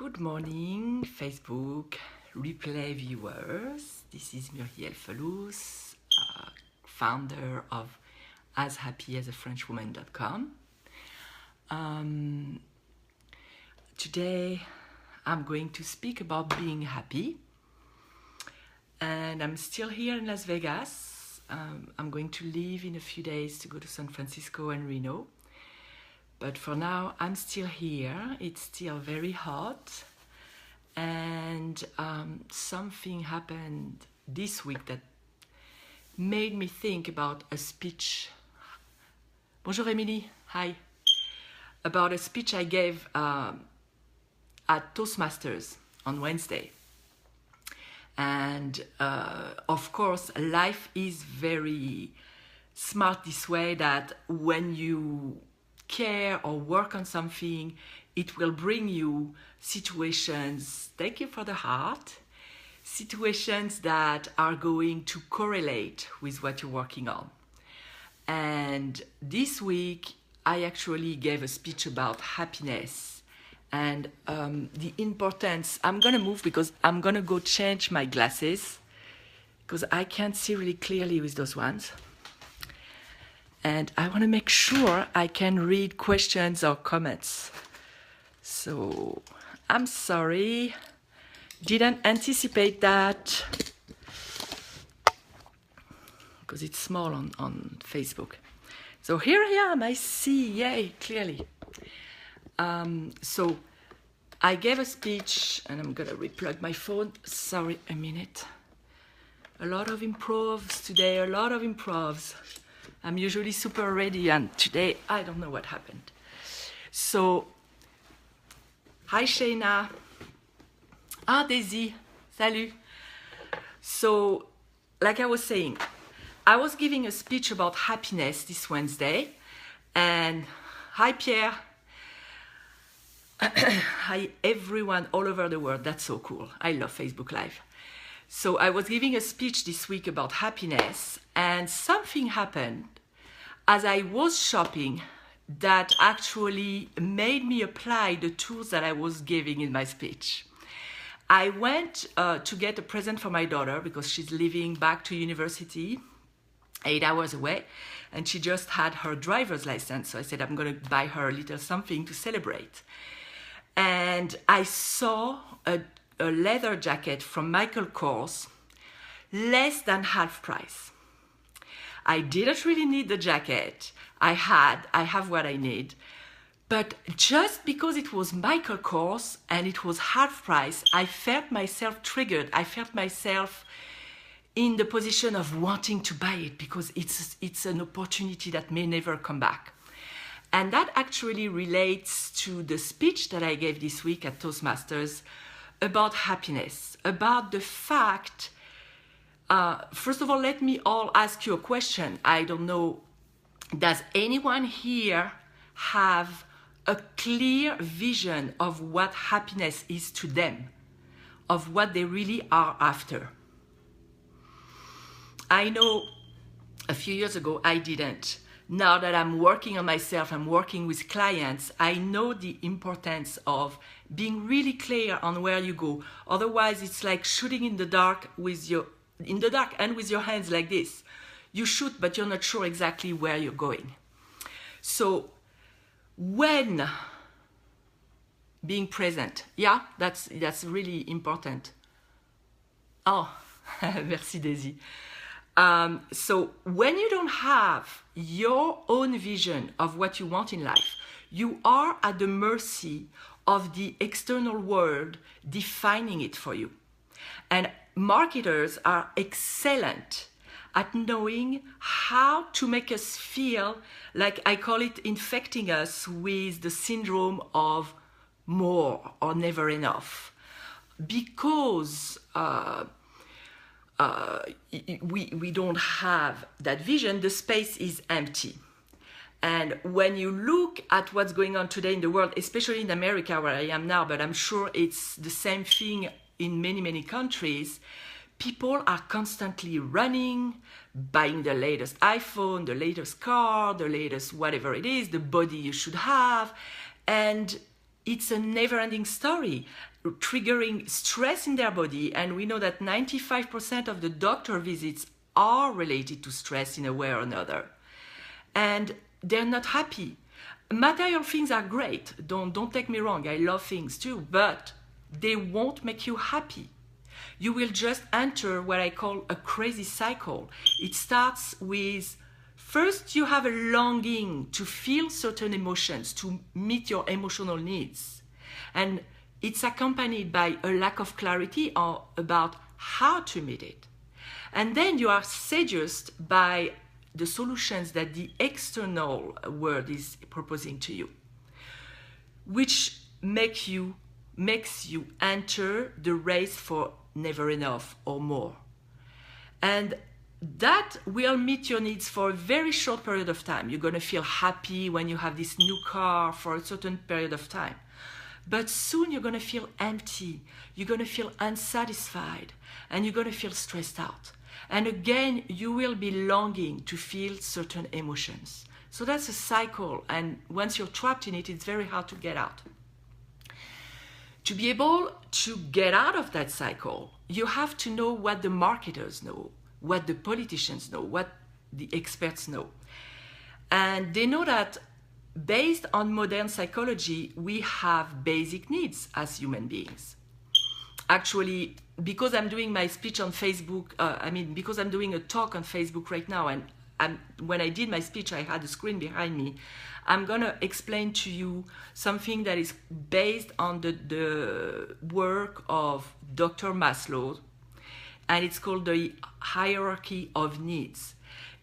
Good morning, Facebook replay viewers. This is Murielle, founder of ashappyasaFrenchwoman.com. Today I'm going to speak about being happy, and I'm still here in Las Vegas. I'm going to leave in a few days to go to San Francisco and Reno. But for now, I'm still here. It's still very hot. And something happened this week that made me think about a speech. Bonjour, Emily. Hi. About a speech I gave at Toastmasters on Wednesday. And of course, life is very smart this way that when you care or work on something, it will bring you situations, thank you for the heart, situations that are going to correlate with what you're working on. And this week, I actually gave a speech about happiness and the importance. I'm going to move because I'm going to go change my glasses because I can't see really clearly with those ones. And I want to make sure I can read questions or comments. So I'm sorry, didn't anticipate that because it's small on Facebook. So here I am, I see, yay, clearly. So I gave a speech and I'm gonna replug my phone. Sorry, a minute. A lot of improvs today, a lot of improvs. I'm usually super ready, and today I don't know what happened. So, hi Shayna. Ah, Daisy. Salut. So, like I was saying, I was giving a speech about happiness this Wednesday. And hi Pierre. Hi everyone all over the world. That's so cool. I love Facebook Live. So I was giving a speech this week about happiness, and something happened as I was shopping that actually made me apply the tools that I was giving in my speech. I went to get a present for my daughter because she's leaving back to university 8 hours away, and she just had her driver's license. So I said, I'm going to buy her a little something to celebrate. And I saw a leather jacket from Michael Kors, less than half price. I didn't really need the jacket. I have what I need. But just because it was Michael Kors and it was half price, I felt myself triggered. I felt myself in the position of wanting to buy it because it's an opportunity that may never come back. And that actually relates to the speech that I gave this week at Toastmasters about happiness, about the fact, first of all, let me all ask you a question. I don't know, does anyone here have a clear vision of what happiness is to them, of what they really are after? I know a few years ago I didn't. Now that I'm working on myself, I'm working with clients, I know the importance of being really clear on where you go. Otherwise, it's like shooting in the dark and with your hands like this. You shoot, but you're not sure exactly where you're going. So when being present, yeah, that's really important. Oh, merci Daisy. So when you don't have your own vision of what you want in life, you are at the mercy of the external world defining it for you. And marketers are excellent at knowing how to make us feel like, I call it infecting us with the syndrome of more or never enough. Because we don't have that vision, the space is empty. And when you look at what's going on today in the world, especially in America where I am now, but I'm sure it's the same thing in many, many countries, people are constantly running, buying the latest iPhone, the latest car, the latest whatever it is, the body you should have. And it's a never-ending story. triggering stress in their body. And we know that 95% of the doctor visits are related to stress in a way or another. And they're not happy. Material things are great. Don't take me wrong. I love things too, but they won't make you happy. You will just enter what I call a crazy cycle. It starts with, first you have a longing to feel certain emotions, to meet your emotional needs. And it's accompanied by a lack of clarity about how to meet it. And then you are seduced by the solutions that the external world is proposing to you, which makes you enter the race for never enough or more. And that will meet your needs for a very short period of time. You're going to feel happy when you have this new car for a certain period of time. But soon you're going to feel empty, you're going to feel unsatisfied, and you're going to feel stressed out. And again, you will be longing to feel certain emotions. So that's a cycle, and once you're trapped in it, it's very hard to get out. To be able to get out of that cycle, you have to know what the marketers know, what the politicians know, what the experts know. And they know that based on modern psychology, we have basic needs as human beings. Actually, because I'm doing my speech on Facebook, because I'm doing a talk on Facebook right now, and when I did my speech, I had a screen behind me. I'm going to explain to you something that is based on the work of Dr. Maslow, and it's called the hierarchy of needs.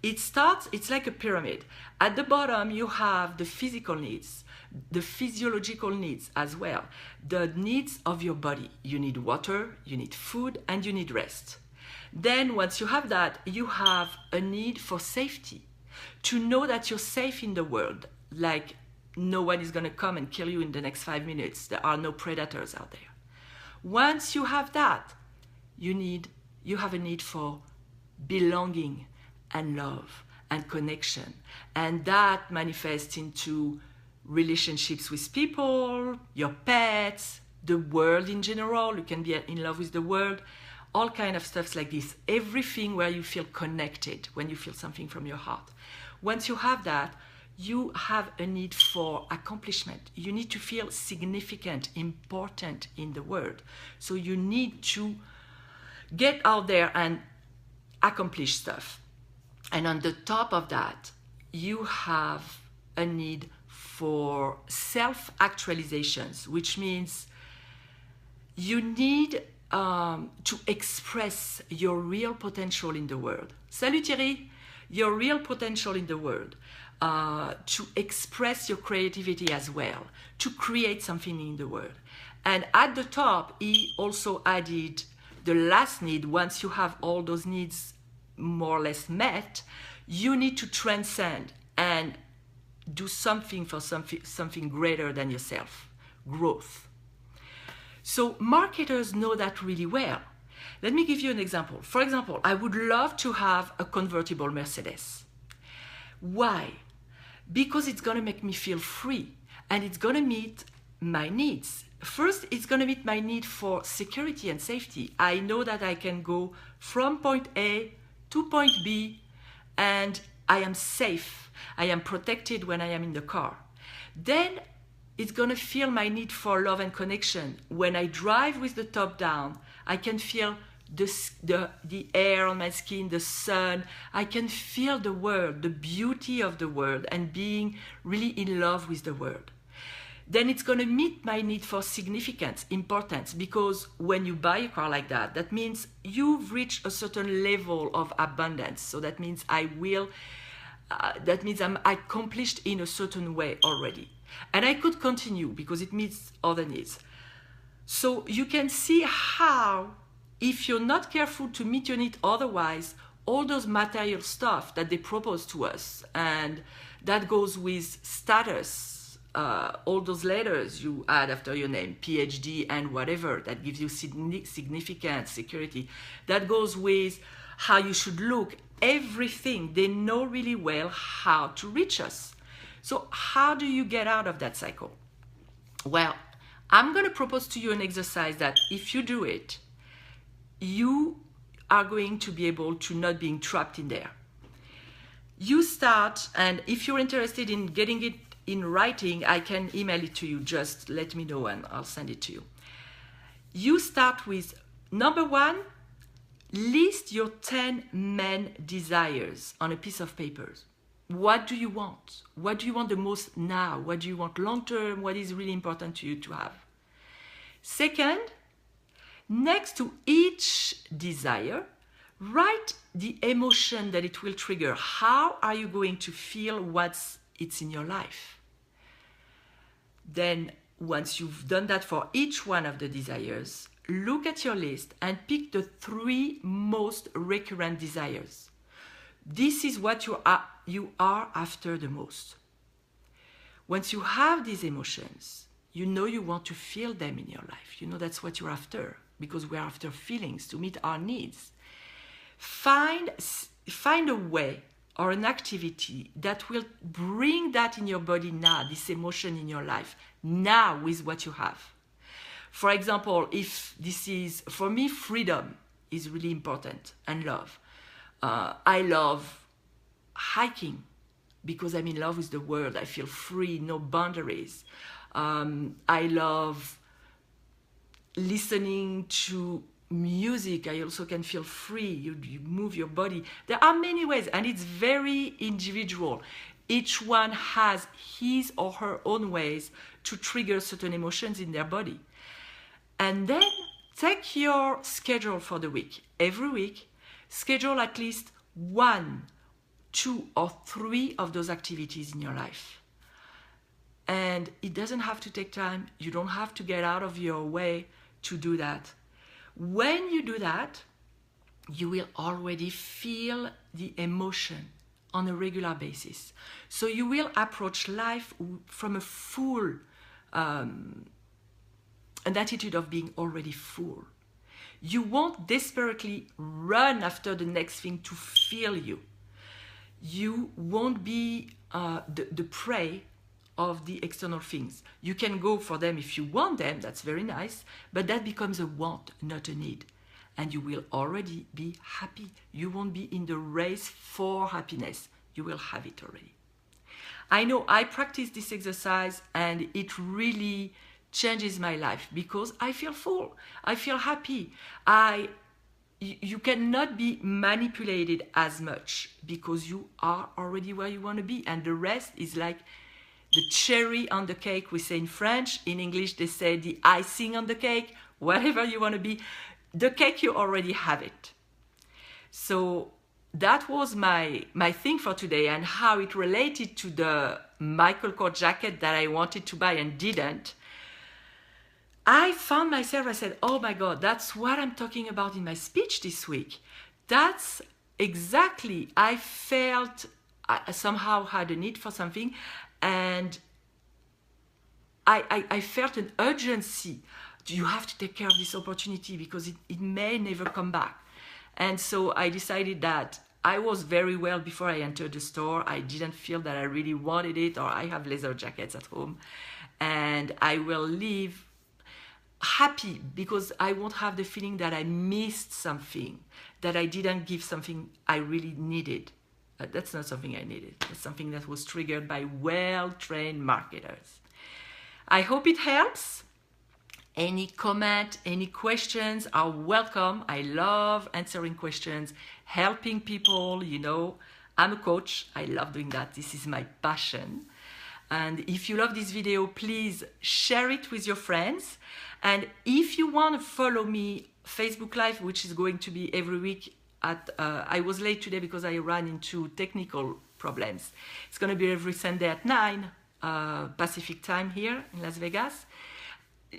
It's like a pyramid. At the bottom, you have the physical needs, the physiological needs as well, the needs of your body. You need water, you need food, and you need rest. Then once you have that, you have a need for safety, to know that you're safe in the world, like no one is going to come and kill you in the next 5 minutes. There are no predators out there. Once you have that, you have a need for belonging and love and connection. And that manifests into relationships with people, your pets, the world in general. You can be in love with the world, all kind of stuff like this. Everything where you feel connected, when you feel something from your heart. Once you have that, you have a need for accomplishment. You need to feel significant, important in the world. So you need to get out there and accomplish stuff. And on the top of that, you have a need for self-actualizations, which means you need to express your real potential in the world. Salut Thierry! Your real potential in the world. To express your creativity as well, to create something in the world. And at the top, he also added the last need. Once you have all those needs more or less met, you need to transcend and do something for something greater than yourself, growth. So marketers know that really well. Let me give you an example. For example, I would love to have a convertible Mercedes. Why? Because it's going to make me feel free and it's going to meet my needs. First, it's going to meet my need for security and safety. I know that I can go from point A to point B and I am safe. I am protected when I am in the car. Then it's going to feel my need for love and connection. When I drive with the top down, I can feel the air on my skin, the sun. I can feel the world, the beauty of the world, and being really in love with the world. Then it's going to meet my need for significance, importance, because when you buy a car like that, that means you've reached a certain level of abundance. So that means I'm accomplished in a certain way already. And I could continue because it meets other needs. So you can see how, if you're not careful to meet your need otherwise, all those material stuff that they propose to us, and that goes with status, all those letters you add after your name, PhD and whatever, that gives you significant security, that goes with how you should look, everything. They know really well how to reach us. So how do you get out of that cycle? Well, I'm going to propose to you an exercise that if you do it, you are going to be able to not being trapped in there. You start, and if you're interested in getting it in writing, I can email it to you. Just let me know and I'll send it to you. You start with number 1, list your 10 main desires on a piece of paper. What do you want? What do you want the most now? What do you want long term? What is really important to you to have? Second, next to each desire, write the emotion that it will trigger. How are you going to feel once it's in your life? Then, once you've done that for each one of the desires, look at your list and pick the 3 most recurrent desires. This is what you are after the most. Once you have these emotions, you know you want to feel them in your life. You know that's what you're after, because we're after feelings to meet our needs. Find a way or an activity that will bring that in your body now, this emotion in your life, now with what you have. For example, if this is, for me, freedom is really important, and love. I love hiking because I'm in love with the world. I feel free, no boundaries. I love listening to music. I also can feel free. You move your body. There are many ways, and it's very individual. Each one has his or her own ways to trigger certain emotions in their body. And then take your schedule for the week. Every week, schedule at least 1, 2, or 3 of those activities in your life. And it doesn't have to take time. You don't have to get out of your way to do that. When you do that, you will already feel the emotion on a regular basis. So you will approach life from a full, an attitude of being already full. You won't desperately run after the next thing to fill you. You won't be the prey of the external things. You can go for them if you want them, that's very nice, but that becomes a want, not a need. And you will already be happy. You won't be in the race for happiness. You will have it already. I know I practice this exercise and it really changes my life because I feel full. I feel happy. You cannot be manipulated as much because you are already where you want to be, and the rest is like the cherry on the cake, we say in French. In English, they say the icing on the cake. Whatever you want to be, the cake, you already have it. So that was my thing for today, and how it related to the Michael Kors jacket that I wanted to buy and didn't. I found myself, I said, oh my God, that's what I'm talking about in my speech this week. That's exactly, I felt I somehow had a need for something, and I felt an urgency. You have to take care of this opportunity because it may never come back. And so I decided that I was very well before I entered the store. I didn't feel that I really wanted it, or I have leather jackets at home. And I will leave happy because I won't have the feeling that I missed something, that I didn't give something I really needed. That's not something I needed. That's something that was triggered by well-trained marketers. I hope it helps. Any comment, any questions are welcome. I love answering questions, helping people. You know, I'm a coach. I love doing that. This is my passion. And if you love this video, please share it with your friends. And if you want to follow me, Facebook Live, which is going to be every week at, I was late today because I ran into technical problems. It's going to be every Sunday at 9 Pacific time here in Las Vegas.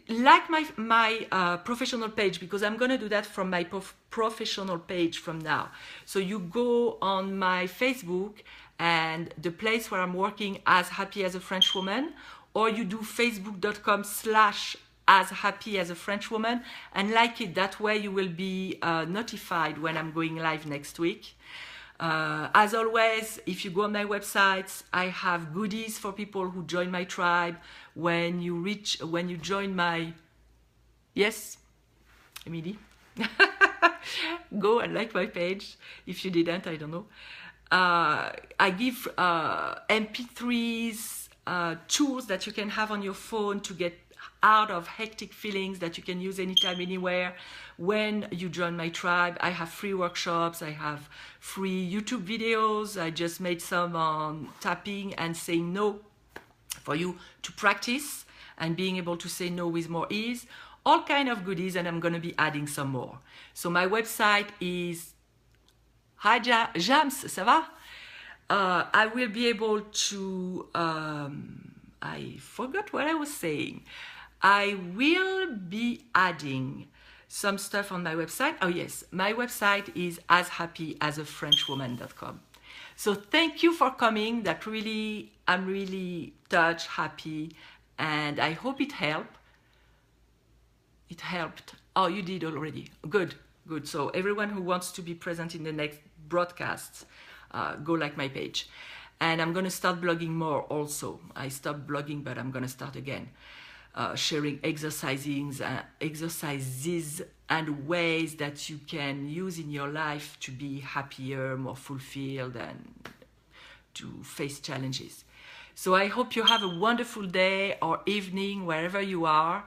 Like my professional page, because I'm going to do that from my professional page from now. So you go on my Facebook and the place where I'm working as happy as a French woman, or you do facebook.com/as happy as a French woman and like it. That way you will be notified when I'm going live next week. As always, if you go on my website, I have goodies for people who join my tribe. When you join my, yes, Emily, go and like my page. If you didn't, I don't know. I give MP3s, tools that you can have on your phone to get out of hectic feelings that you can use anytime, anywhere. When you join my tribe, I have free workshops, I have free YouTube videos. I just made some on tapping and saying no for you to practice and being able to say no with more ease. All kind of goodies, and I'm going to be adding some more. So my website is... Hi Jams, ça va? I will be able to... I forgot what I was saying. I will be adding some stuff on my website. Oh yes, my website is ashappyasafrenchwoman.com. So thank you for coming. I'm really touched, happy, and I hope it helped. It helped. Oh, you did already. Good, good. So everyone who wants to be present in the next broadcasts, go like my page. And I'm going to start blogging more also. I stopped blogging, but I'm going to start again. Sharing exercises and ways that you can use in your life to be happier, more fulfilled, and to face challenges. So I hope you have a wonderful day or evening wherever you are.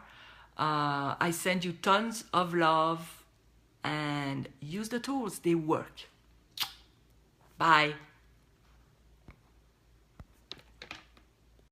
I send you tons of love, and use the tools. They work. Bye.